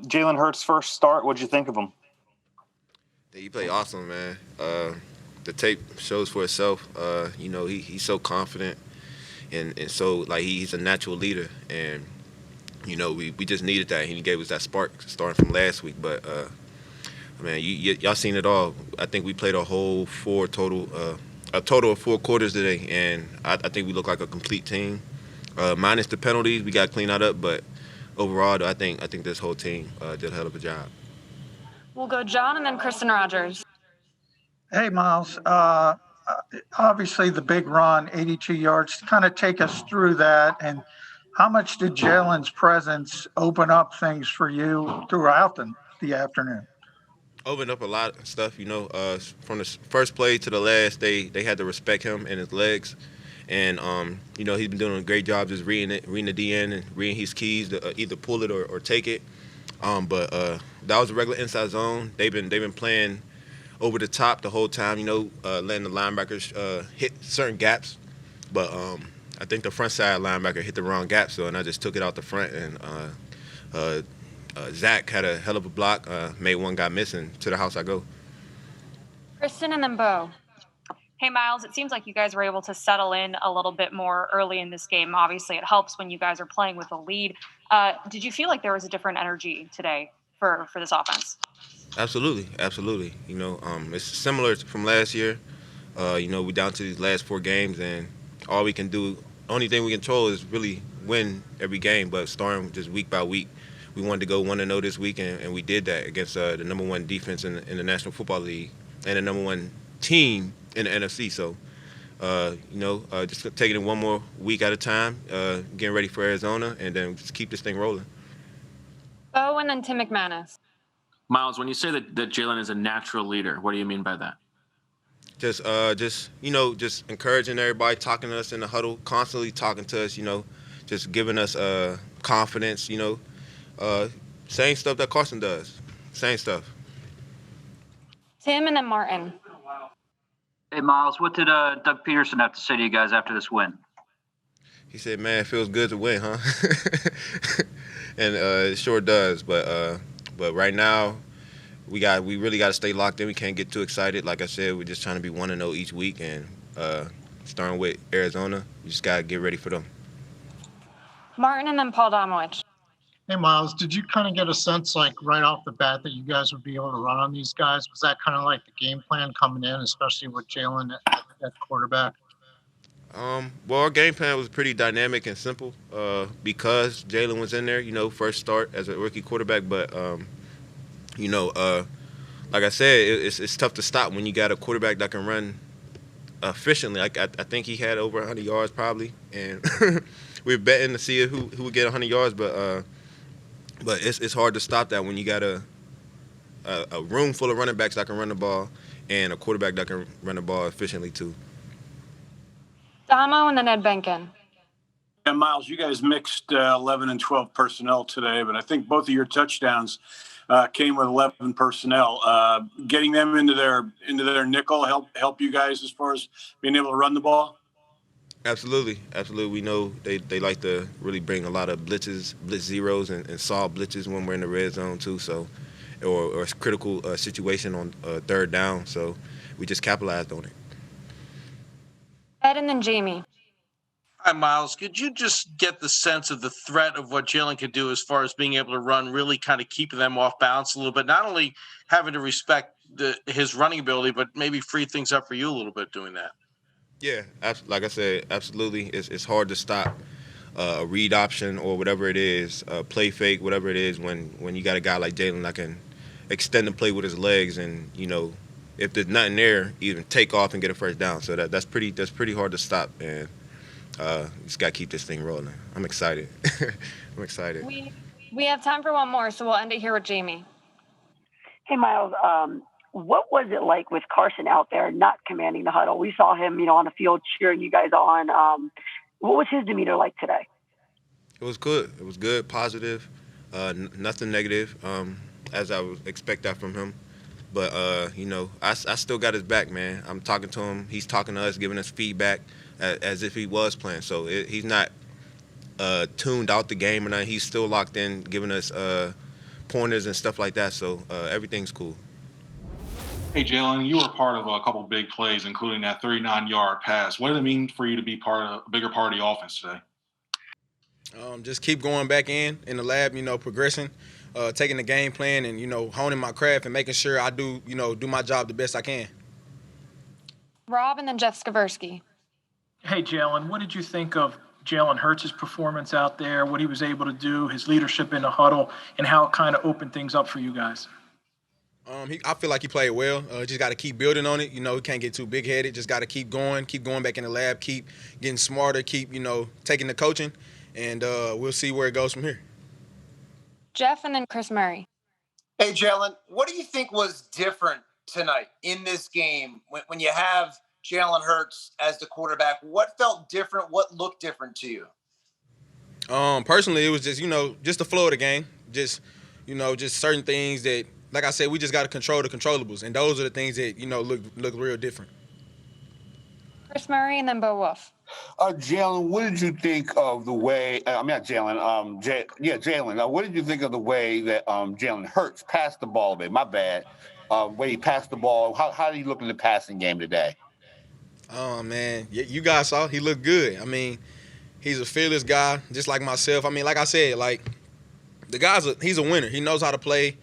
Jalen Hurts' first start. What'd you think of him? He played awesome, man. The tape shows for itself. He's so confident and so like he's a natural leader, and we just needed that. He gave us that spark starting from last week. But man, y'all seen it all. I think we played a total of 4 quarters today, and I think we look like a complete team. Minus the penalties, we got to clean that up. But overall, I think this whole team did a hell of a job. We'll go John and then Kristen Rogers. Hey, Miles. Obviously, the big run, 82 yards. Kind of take us through that, and how much did Jalen's presence open up things for you throughout the afternoon? Opened up a lot of stuff, from the first play to the last. They had to respect him and his legs, and he's been doing a great job just reading the DN and reading his keys to either pull it or take it. But that was a regular inside zone. They've been playing over the top the whole time, letting the linebackers hit certain gaps. But I think the front side linebacker hit the wrong gap, and I just took it out the front, and Zach had a hell of a block, made one guy missing. To the house I go. Kristen and then Bo. Hey, Miles, it seems like you guys were able to settle in a little bit more early in this game. Obviously, it helps when you guys are playing with a lead. Did you feel like there was a different energy today for this offense? Absolutely. It's similar from last year. We're down to these last 4 games, and only thing we control is really win every game, but starting just week by week. We wanted to go 1-0 this week, and we did that against the number 1 defense in the National Football League and the number 1 team in the NFC. So, just taking it one more week at a time, getting ready for Arizona, and then just keep this thing rolling. Bo and then Tim McManus. Miles, when you say that Jalen is a natural leader, what do you mean by that? Just encouraging everybody, talking to us in the huddle, constantly talking to us, just giving us confidence, same stuff that Carson does. Same stuff. Tim and then Martin. Hey, Miles, what did Doug Peterson have to say to you guys after this win? He said, man, it feels good to win, huh? And it sure does. But right now, we really got to stay locked in. We can't get too excited. Like I said, we're just trying to be 1-0 each week. And starting with Arizona, we just got to get ready for them. Martin and then Paul Domowitch. Hey, Miles, did you kind of get a sense, like, right off the bat that you guys would be able to run on these guys? Was that kind of like the game plan coming in, especially with Jalen at quarterback? Well, our game plan was pretty dynamic and simple because Jalen was in there, first start as a rookie quarterback. But, like I said, it's tough to stop when you got a quarterback that can run efficiently. Like I think he had over 100 yards probably, and we're betting to see who would get 100 yards. But it's hard to stop that when you got a room full of running backs that can run the ball and a quarterback that can run the ball efficiently too. Damo and then Ed Benkin. Yeah, Miles, you guys mixed 11 and 12 personnel today, but I think both of your touchdowns came with 11 personnel. Getting them into their nickel help you guys as far as being able to run the ball? Absolutely. We know they like to really bring a lot of blitz zeros and solve blitzes when we're in the red zone too. So, or a critical situation on third down. So we just capitalized on it. Ed and then Jamie. Hi, Miles. Could you just get the sense of the threat of what Jalen could do as far as being able to run, really kind of keeping them off balance a little bit, not only having to respect his running ability, but maybe free things up for you a little bit doing that? Yeah, like I said, absolutely. It's hard to stop a read option or whatever it is, play fake, whatever it is, when you got a guy like Jalen that can extend the play with his legs and, if there's nothing there, even take off and get a first down. So that's pretty hard to stop, and just got to keep this thing rolling. I'm excited. I'm excited. We have time for one more, so we'll end it here with Jamie. Hey, Miles, what was it like with Carson out there not commanding the huddle? We saw him, on the field cheering you guys on. What was his demeanor like today? It was good. It was good, positive, nothing negative, as I would expect that from him. But, I still got his back, man. I'm talking to him. He's talking to us, giving us feedback as if he was playing. So he's not tuned out the game or nothing. He's still locked in, giving us pointers and stuff like that. So everything's cool. Hey, Jalen, you were part of a couple big plays, including that 39-yard pass. What did it mean for you to be a bigger part of the offense today? Just keep going back in the lab, progressing, taking the game plan and, honing my craft and making sure I do my job the best I can. Rob and then Jeff Skaversky. Hey, Jalen, what did you think of Jalen Hurts' performance out there, what he was able to do, his leadership in the huddle, and how it kind of opened things up for you guys? I feel like he played well. Just got to keep building on it. He can't get too big-headed. Just got to keep going back in the lab, keep getting smarter, keep, taking the coaching, and we'll see where it goes from here. Jeff and then Chris Murray. Hey, Jalen, what do you think was different tonight in this game when you have Jalen Hurts as the quarterback? What felt different? What looked different to you? Personally, it was just, just the flow of the game. Just, just certain things that, like I said, we just got to control the controllables. And those are the things that, look real different. Chris Murray and then Bo Wolf. Jalen, what did you think of the way, not Jalen, Jalen. What did you think of the way that Jalen Hurts passed the ball a bit? My bad. Way he passed the ball. How did he look in the passing game today? Oh, man. You guys saw he looked good. I mean, he's a fearless guy, just like myself. I mean, like I said, he's a winner. He knows how to play.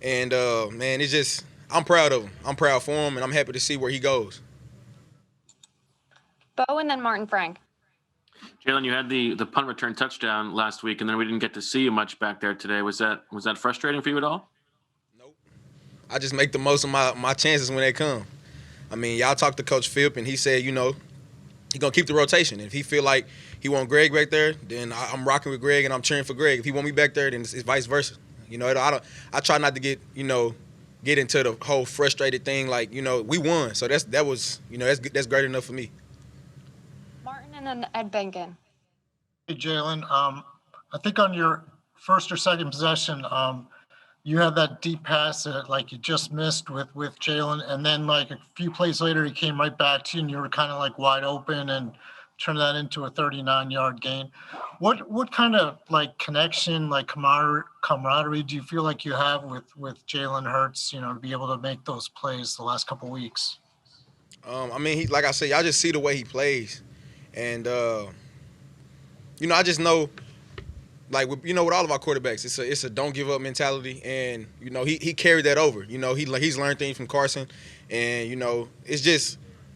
And, man, it's just I'm proud of him. I'm proud for him, and I'm happy to see where he goes. Bo and then Martin Frank. Jalen, you had the punt return touchdown last week, and then we didn't get to see you much back there today. Was that frustrating for you at all? Nope. I just make the most of my chances when they come. I mean, y'all talked to Coach Philp, and he said, he's going to keep the rotation. If he feel like he want Greg back there, then I'm rocking with Greg, and I'm cheering for Greg. If he want me back there, then it's vice versa. I try not to get into the whole frustrated thing. We won, so that's great enough for me. Martin and then Ed Benkin. Hey, Jalen, I think on your first or second possession, you had that deep pass that you just missed with Jalen, and then a few plays later he came right back to you and you were kind of wide open and turned that into a 39-yard gain. What kind of connection, camaraderie do you feel like you have with Jalen Hurts, to be able to make those plays the last couple of weeks? I mean, like I said, y'all just see the way he plays. And, I just know, with all of our quarterbacks, it's a don't give up mentality. And, he carried that over. He's learned things from Carson. And,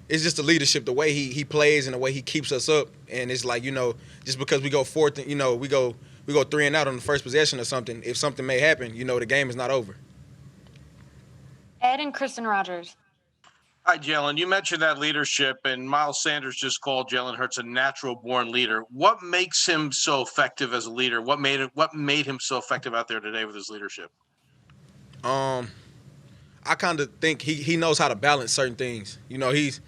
it's just the leadership, the way he plays and the way he keeps us up. And it's just because we go fourth, we go 3 and out on the first possession or something, if something may happen, the game is not over. Ed and Kristen Rogers. Hi, Jalen. You mentioned that leadership, and Miles Sanders just called Jalen Hurts a natural-born leader. What makes him so effective as a leader? What made him so effective out there today with his leadership? I kind of think he knows how to balance certain things. He knows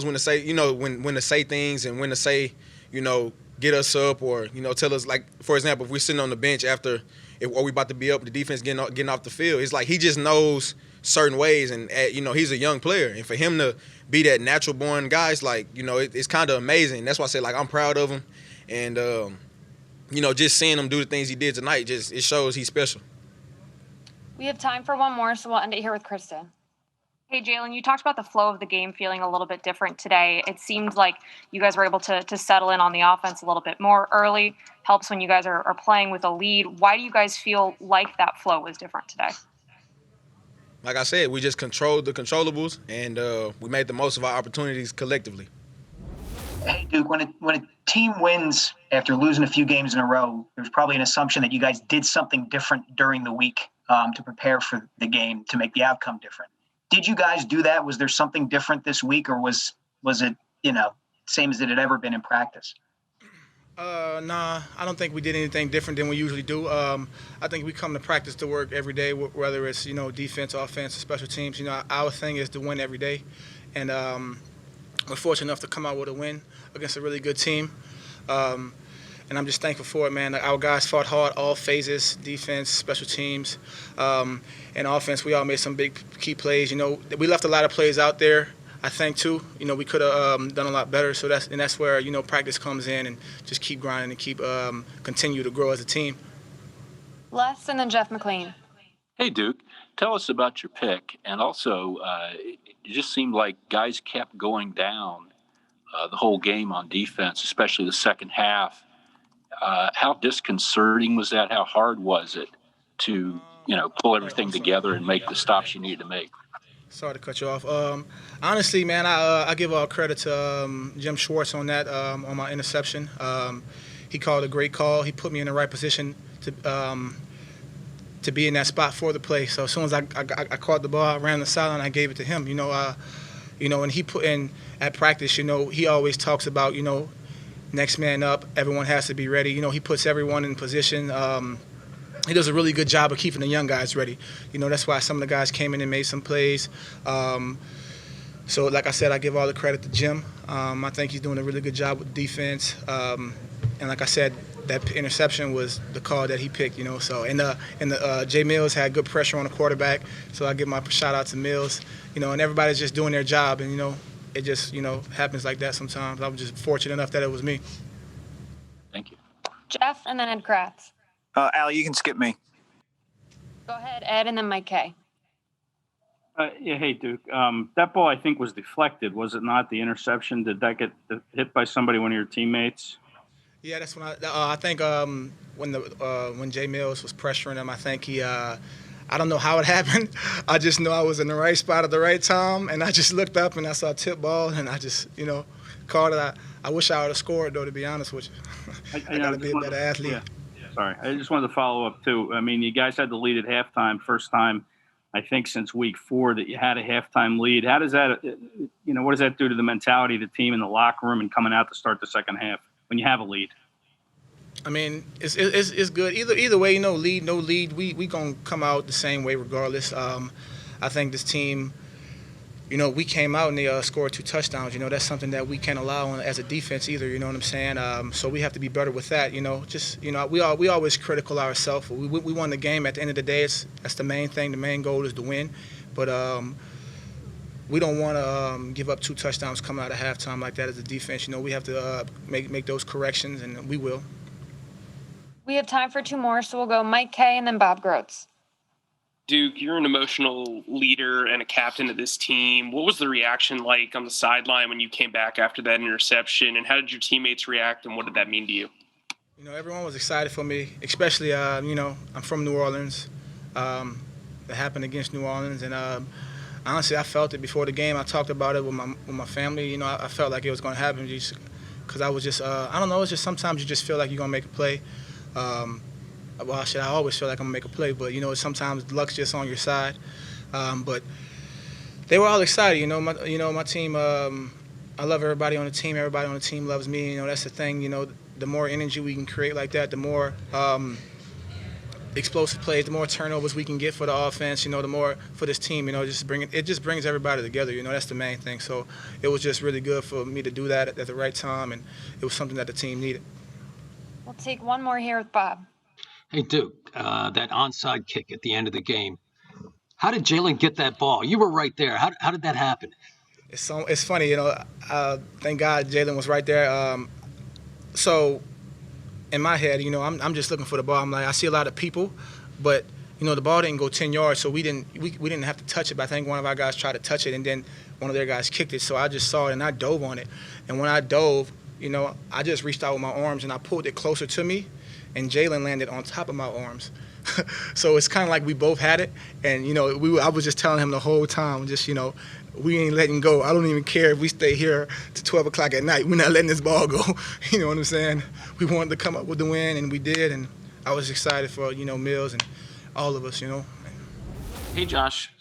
when to say when to say things and when to say get us up or tell us, for example, if we're sitting on the bench or we about to be up, the defense getting off the field. It's he just knows certain ways, and he's a young player, and for him to be that natural born guy, it's kind of amazing. That's why I say I'm proud of him, and just seeing him do the things he did tonight, it shows he's special. We have time for one more, so we'll end it here with Kristen. Hey, Jalen, you talked about the flow of the game feeling a little bit different today. It seemed like you guys were able to settle in on the offense a little bit more early. Helps when you guys are playing with a lead. Why do you guys feel like that flow was different today? Like I said, we just controlled the controllables, and we made the most of our opportunities collectively. Hey, Duke, when a team wins after losing a few games in a row, there's probably an assumption that you guys did something different during the week to prepare for the game to make the outcome different. Did you guys do that? Was there something different this week, or was it, same as it had ever been in practice? Nah, I don't think we did anything different than we usually do. I think we come to practice to work every day, whether it's, defense, offense, special teams. Our thing is to win every day. And we're fortunate enough to come out with a win against a really good team. And I'm just thankful for it, man. Our guys fought hard, all phases, defense, special teams, and offense. We all made some big key plays. We left a lot of plays out there, I think, too. We could have done a lot better. So that's where, practice comes in, and just keep grinding and keep continue to grow as a team. Les and then Jeff McLean. Hey, Duke, tell us about your pick. And also, it just seemed like guys kept going down the whole game on defense, especially the second half. How disconcerting was that? How hard was it to, pull everything together and make the stops you needed to make? Sorry to cut you off. Honestly, man, I give all credit to Jim Schwartz on that, on my interception. He called a great call. He put me in the right position to be in that spot for the play. So as soon as I caught the ball, I ran the sideline, I gave it to him. And he put in at practice. He always talks about next man up. Everyone has to be ready. He puts everyone in position. He does a really good job of keeping the young guys ready. That's why some of the guys came in and made some plays. So like I said, I give all the credit to Jim. I think he's doing a really good job with defense. And like I said, that interception was the call that he picked. So and Jay Mills had good pressure on the quarterback. So I give my shout out to Mills. And everybody's just doing their job. And it just happens like that sometimes. I was just fortunate enough that it was me. Thank you. Jeff and then Ed Kratz. Al, you can skip me. Go ahead, Ed, and then Mike K. Yeah, hey, Duke. That ball, I think, was deflected, was it not? The interception, did that get hit by somebody, one of your teammates? Yeah, that's when I think when Jay Mills was pressuring him, I think he I don't know how it happened. I just know I was in the right spot at the right time, and I just looked up and I saw a tip ball, and I just called it. I wish I would have scored, though, to be honest with you. I got to be a better athlete. Yeah. Sorry, I just wanted to follow up too. I mean, you guys had the lead at halftime, first time I think since week 4 that you had a halftime lead. How does that, what does that do to the mentality of the team in the locker room and coming out to start the second half when you have a lead? I mean, it's good. Either way, lead, no lead, we gonna come out the same way regardless. I think this team, we came out and they scored 2 touchdowns. That's something that we can't allow as a defense either. You know what I'm saying? So we have to be better with that. We always critical ourselves. We won the game. At the end of the day, that's the main thing. The main goal is to win. But we don't want to give up 2 touchdowns coming out of halftime like that as a defense. We have to make those corrections, and we will. We have time for 2 more, so we'll go Mike K and then Bob Grotz. Duke, you're an emotional leader and a captain of this team. What was the reaction like on the sideline when you came back after that interception, and how did your teammates react, and what did that mean to you? Everyone was excited for me, especially, I'm from New Orleans. It happened against New Orleans, and honestly, I felt it before the game. I talked about it with my family. I felt like it was going to happen because I was just, I don't know, it's just sometimes you just feel like you're going to make a play. Well, I always feel like I'm going to make a play, but, sometimes luck's just on your side. But they were all excited, my team, I love everybody on the team. Everybody on the team loves me. That's the thing, the more energy we can create like that, the more explosive plays, the more turnovers we can get for the offense, the more for this team, it just brings everybody together, that's the main thing. So it was just really good for me to do that at the right time, and it was something that the team needed. We'll take one more here with Bob. Hey, Duke, that onside kick at the end of the game. How did Jalen get that ball? You were right there. How did that happen? It's funny, thank God Jalen was right there. So in my head, I'm just looking for the ball. I'm like, I see a lot of people, but the ball didn't go 10 yards, so we didn't have to touch it. But I think one of our guys tried to touch it, and then one of their guys kicked it. So I just saw it and I dove on it. And when I dove, I just reached out with my arms and I pulled it closer to me, and Jalen landed on top of my arms. So it's kind of like we both had it, and I was just telling him the whole time, just we ain't letting go. I don't even care if we stay here to 12 o'clock at night. We're not letting this ball go. You know what I'm saying? We wanted to come up with the win, and we did, and I was excited for Mills and all of us. Hey, Josh.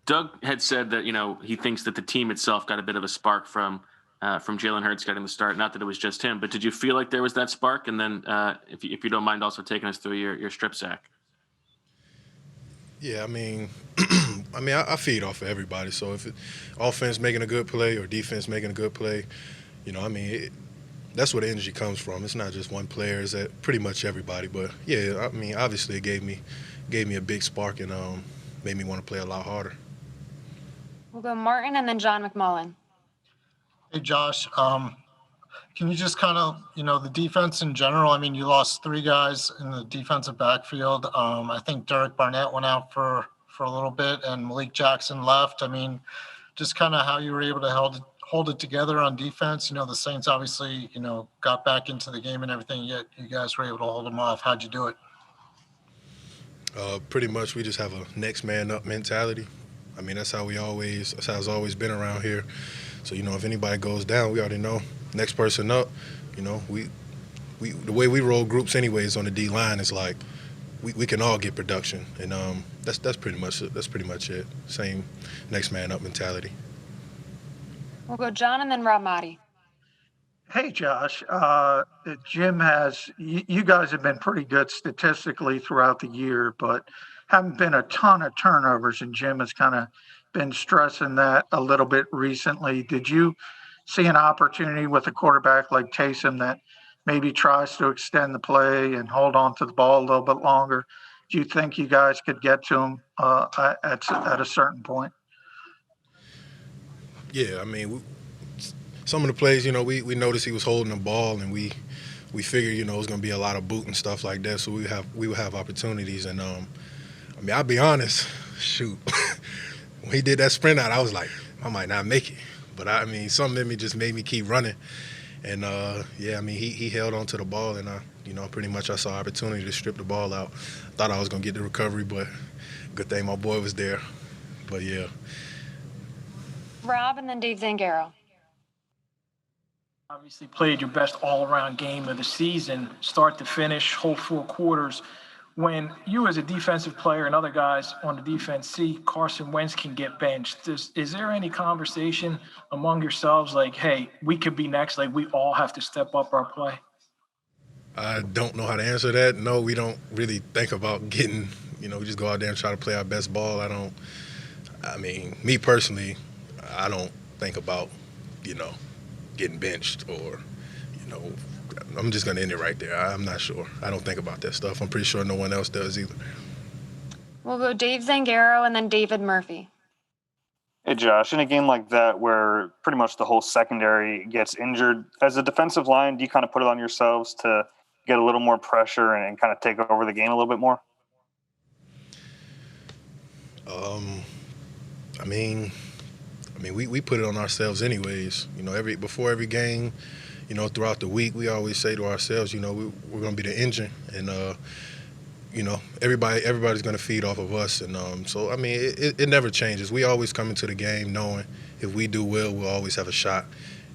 Doug had said that he thinks that the team itself got a bit of a spark from Jalen Hurts getting the start. Not that it was just him, but did you feel like there was that spark? And then, if you don't mind, also taking us through your strip sack. Yeah, I feed off of everybody. So if offense making a good play or defense making a good play, that's where the energy comes from. It's not just one player; it's at pretty much everybody. But yeah, obviously it gave me a big spark and made me want to play a lot harder. We'll go Martin and then John McMullen. Hey, Josh. Can you just kind of, the defense in general? I mean, you lost three guys in the defensive backfield. I think Derek Barnett went out for a little bit, and Malik Jackson left. I mean, just kind of how you were able to hold it together on defense. The Saints obviously, got back into the game and everything, yet you guys were able to hold them off. How'd you do it? Pretty much, we just have a next man up mentality. I mean, that's how it's always been around here. So, if anybody goes down, we already know next person up. We the way we roll groups anyways on the D line is like we can all get production, and that's pretty much it. Same next man up mentality. We'll go John and then Rob Maddie. Hey, Josh. Jim you guys have been pretty good statistically throughout the year, but haven't been a ton of turnovers, and Jim has kind of been stressing that a little bit recently. Did you see an opportunity with a quarterback like Taysom that maybe tries to extend the play and hold on to the ball a little bit longer? Do you think you guys could get to him at a certain point? Yeah, I mean, some of the plays, we noticed he was holding the ball, and we figured, it was going to be a lot of boot and stuff like that, so we would have opportunities. And I mean, I'll be honest, shoot, when he did that sprint out, I was like, I might not make it. But I mean, something in me just made me keep running. And yeah, I mean, he held on to the ball, and pretty much I saw opportunity to strip the ball out. Thought I was going to get the recovery, but good thing my boy was there. But yeah. Rob and then Dave Zangaro. Obviously played your best all-around game of the season, start to finish, whole 4 quarters. When you as a defensive player and other guys on the defense see Carson Wentz can get benched, is there any conversation among yourselves like, hey, we could be next, like we all have to step up our play? I don't know how to answer that. No, we don't really think about getting, we just go out there and try to play our best ball. I mean, me personally, I don't think about, getting benched or, I'm just going to end it right there. I'm not sure. I don't think about that stuff. I'm pretty sure no one else does either. We'll go Dave Zangaro and then David Murphy. Hey, Josh, in a game like that where pretty much the whole secondary gets injured, as a defensive line, do you kind of put it on yourselves to get a little more pressure and kind of take over the game a little bit more? I mean, we put it on ourselves anyways. Before every game, throughout the week, we always say to ourselves, we're going to be the engine, and everybody's going to feed off of us, and so I mean, it never changes. We always come into the game knowing if we do well, we'll always have a shot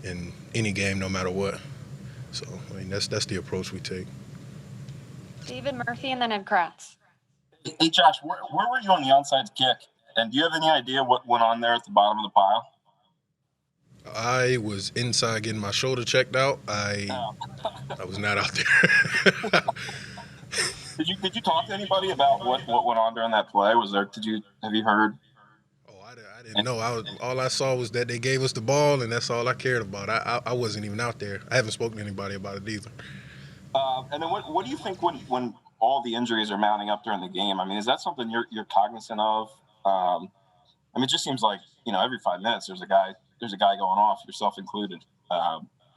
in any game, no matter what. So I mean, that's the approach we take. David Murphy and then Ed Kratz. Hey, Josh, where were you on the onside kick? And do you have any idea what went on there at the bottom of the pile? I was inside getting my shoulder checked out. I was not out there. Did you talk to anybody about what went on during that play? Have you heard? I didn't know. All I saw was that they gave us the ball, and that's all I cared about. I wasn't even out there. I haven't spoken to anybody about it either. And then what do you think when all the injuries are mounting up during the game? I mean, is that something you're cognizant of? I mean, it just seems like, every 5 minutes there's a guy going off, yourself included.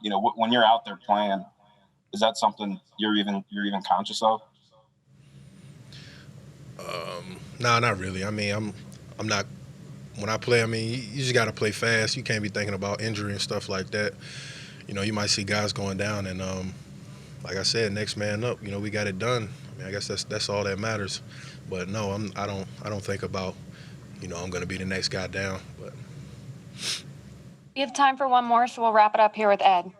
When you're out there playing, is that something you're even conscious of? No, not really. I mean, I'm not. When I play, I mean, you just got to play fast. You can't be thinking about injury and stuff like that. You might see guys going down, and like I said, next man up. We got it done. I mean, I guess that's all that matters. But no, I don't think about, I'm going to be the next guy down. But We have time for one more, so we'll wrap it up here with Ed.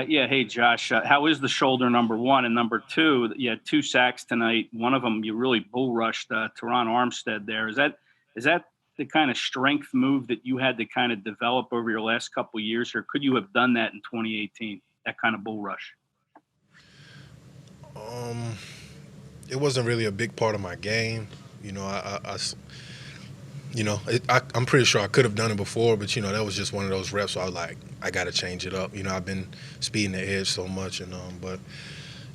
Yeah, hey, Josh, how is the shoulder, number one? And number two, you had 2 sacks tonight. One of them, you really bull rushed Teron Armstead there. Is that the kind of strength move that you had to kind of develop over your last couple of years, or could you have done that in 2018, that kind of bull rush? It wasn't really a big part of my game. I'm pretty sure I could have done it before, but that was just one of those reps where I was like, I got to change it up. I've been speeding the edge so much, and but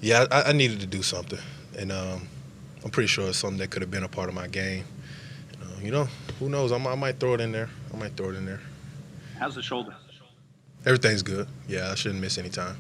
yeah, I needed to do something, and I'm pretty sure it's something that could have been a part of my game. Who knows? I might throw it in there. How's the shoulder? Everything's good. Yeah, I shouldn't miss any time.